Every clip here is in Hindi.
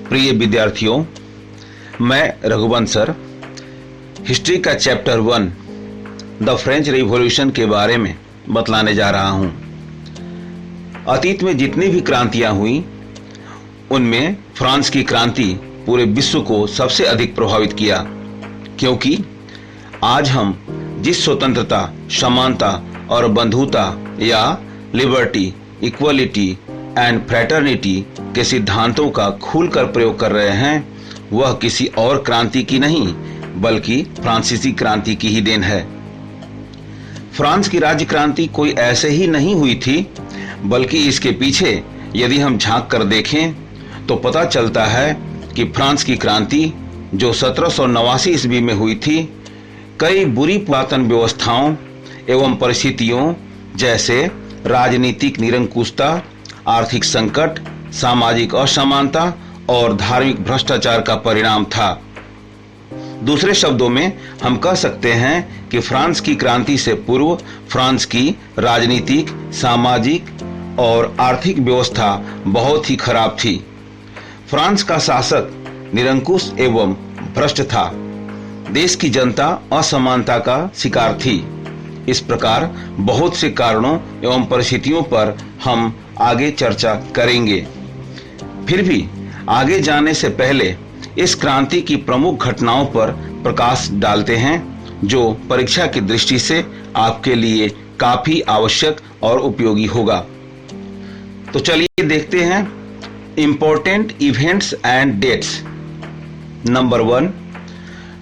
प्रिय विद्यार्थियों, मैं रघुवंश सर हिस्ट्री का चैप्टर 1 द फ्रेंच रिवॉल्यूशन के बारे में बतलाने जा रहा हूं। अतीत में जितनी भी क्रांतियां हुई उनमें फ्रांस की क्रांति पूरे विश्व को सबसे अधिक प्रभावित किया, क्योंकि आज हम जिस स्वतंत्रता, समानता और बंधुता या लिबर्टी, इक्वलिटी एंड फ्रैटर्निटी के सिद्धांतों का खुलकर प्रयोग कर रहे हैं, वह किसी और क्रांति की नहीं बल्कि फ्रांसीसी क्रांति की ही देन है। फ्रांस की राज्य क्रांति कोई ऐसे ही नहीं हुई थी, बल्कि इसके पीछे यदि हम झांक कर देखें तो पता चलता है कि फ्रांस की क्रांति जो 1789 ईस्वी में हुई थी, कई बुरी पुरातन व्यवस्थाओं एवं परिस्थितियों जैसे राजनीतिक निरंकुशता, आर्थिक संकट, सामाजिक असमानता और धार्मिक भ्रष्टाचार का परिणाम था। दूसरे शब्दों में हम कह सकते हैं कि फ्रांस की क्रांति से पूर्व फ्रांस की राजनीतिक, सामाजिक और आर्थिक व्यवस्था बहुत ही खराब थी। फ्रांस का शासक निरंकुश एवं भ्रष्ट था। देश की जनता असमानता का शिकार थी। इस प्रकार बहुत से कारणों एवं परिस्थितियों पर हम आगे चर्चा करेंगे। फिर भी आगे जाने से पहले इस क्रांति की प्रमुख घटनाओं पर प्रकाश डालते हैं, जो परीक्षा की दृष्टि से आपके लिए काफी आवश्यक और उपयोगी होगा। तो चलिए देखते हैं important events and dates. Number 1,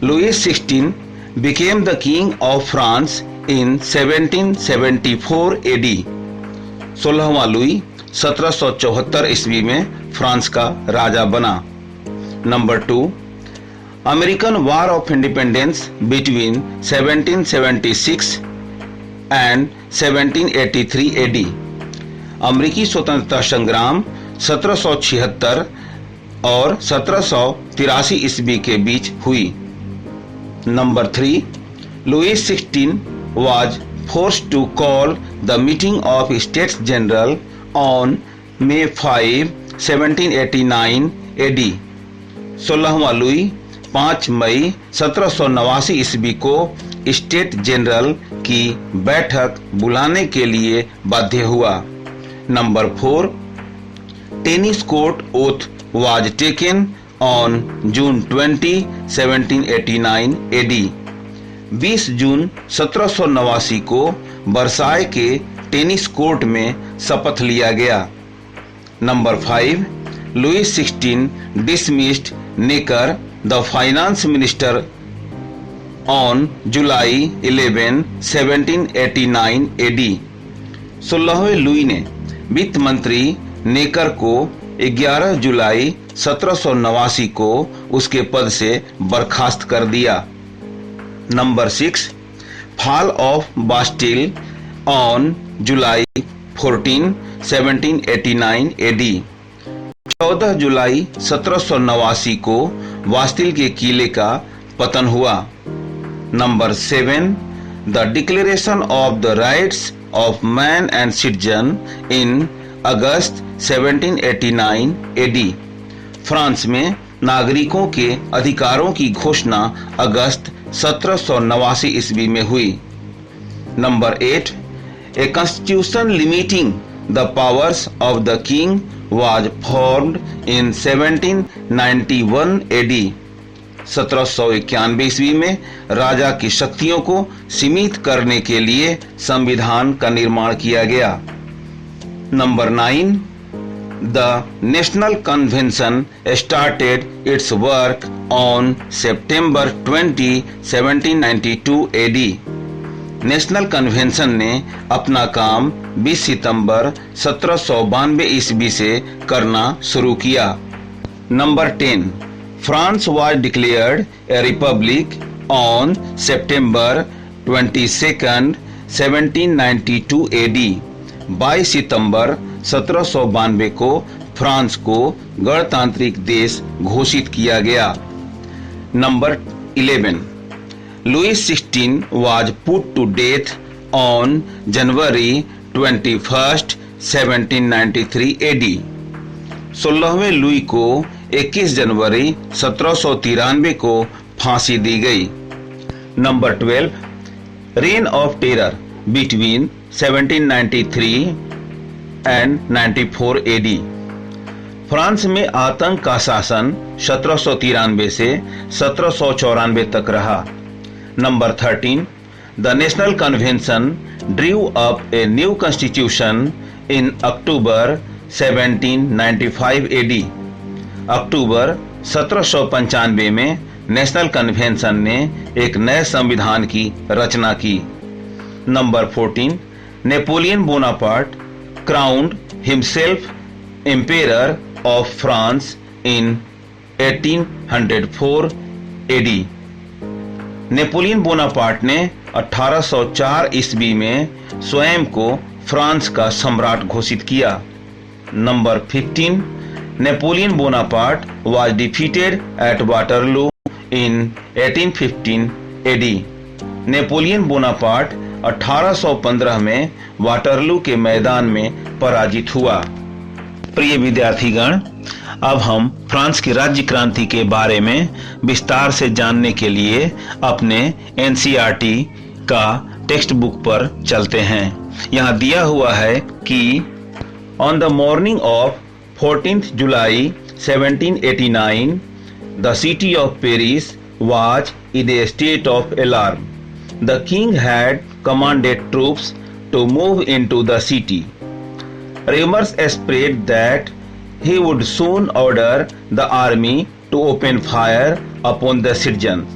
Louis 16 became the king of France in 1774 AD। 16वां लुई 1774 ईस्वी में फ्रांस का राजा बना। Number 2, American war of independence between 1776 and 1783 AD। अमेरिकी स्वतंत्रता संग्राम 1776 और 1783 ईस्वी के बीच हुई। Number 3, Louis 16 was forced to call the meeting of States General on May 5, 1789 AD। 16वां लुई 5 मई 1789 ईस्वी को स्टेट जनरल की बैठक बुलाने के लिए बाध्य हुआ। Number 4, tennis court oath was taken on June 20, 1789 AD। 20 जून 1789 को वर्साय के टेनिस कोर्ट में शपथ लिया गया। Number 5, Louis 16 dismissed Necker the finance minister on July 11, 1789 AD। 16वें लुई ने वित्त मंत्री नेकर को 11 जुलाई 1789 को उसके पद से बर्खास्त कर दिया। Number 6, fall of Bastille on July 14, 1789 AD। 14 जुलाई 1789 को बास्टिल के किले का पतन हुआ। Number 7, the declaration of the rights of man and citizen in August 1789 AD। France में नागरिकों के अधिकारों की घोषणा अगस्त 1789 ईस्वी में हुई। Number 8, a constitution limiting the powers of the king was formed in 1791 AD। 1791 ईस्वी में राजा की शक्तियों को सीमित करने के लिए संविधान का निर्माण किया गया। Number 9, the National convention started it's work on September 20, 1792 AD। National convention ने अपना काम 20 सितंबर 1792 ईस्वी से करना शुरू किया। Number 10, France was declared A Republic on September 22, 1792 AD। 22 सितंबर 1792 को फ्रांस को गणतांत्रिक देश घोषित किया गया। Number 11, Louis XVI was put to death on January 21, 1793 AD। 16वें लुई को 21 जनवरी 1793 को फांसी दी गई। Number 12, reign of terror between 1793 and 94 AD. France में आतंक का शासन 1793 से 1794 तक रहा। Number 13, the National Convention drew up a new constitution in October 1795 AD. अक्टूबर 1795 में नेशनल कन्वेंशन ने एक नए संविधान की रचना की। Number 14, Napoleon Bonaparte crowned himself emperor of France in 1804 AD. Napoleon Bonaparte ने 1804 ईस्वी में स्वयं को फ्रांस का सम्राट घोषित किया। Number 15, Napoleon Bonaparte was defeated at Waterloo in 1815 AD. Napoleon Bonaparte 1815 में वाटरलू के मैदान में पराजित हुआ। प्रिय विद्यार्थीगण, अब हम फ्रांस की राज्य क्रांति के बारे में विस्तार से जानने के लिए अपने एनसीईआरटी का टेक्स्ट बुक पर चलते हैं। यहाँ दिया हुआ है कि on the morning of 14th July 1789 the city of Paris was in a state of alarm. The king had commanded troops to move into the city. Rumors spread that he would soon order the army to open fire upon the citizens.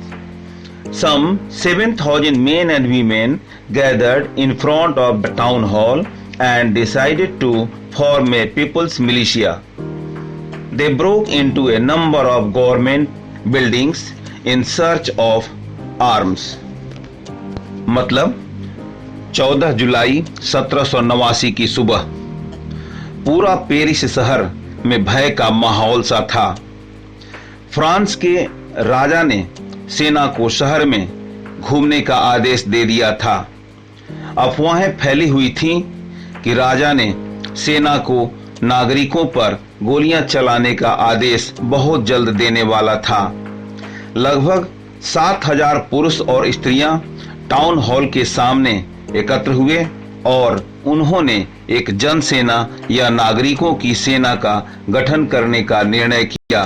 Some 7,000 men and women gathered in front of the town hall and decided to form a people's militia. They broke into a number of government buildings in search of arms. मतलब 14 जुलाई 1789 की सुबह पूरा पेरिस शहर में भय का माहौल सा था। फ्रांस के राजा ने सेना को शहर में घूमने का आदेश दे दिया था। अफवाहें फैली हुई थीं कि राजा ने सेना को नागरिकों पर गोलियां चलाने का आदेश बहुत जल्द देने वाला था। लगभग 7,000 पुरुष और स्त्रियां टाउन हॉल के सामने एकत्र हुए और उन्होंने एक जनसेना या नागरिकों की सेना का गठन करने का निर्णय किया।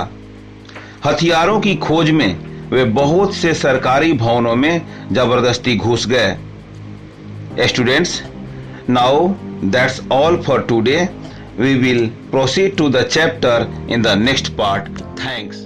हथियारों की खोज में वे बहुत से सरकारी भवनों में जबरदस्ती घुस गए। Students, now that's all for today. We will proceed to the chapter in the next part. Thanks.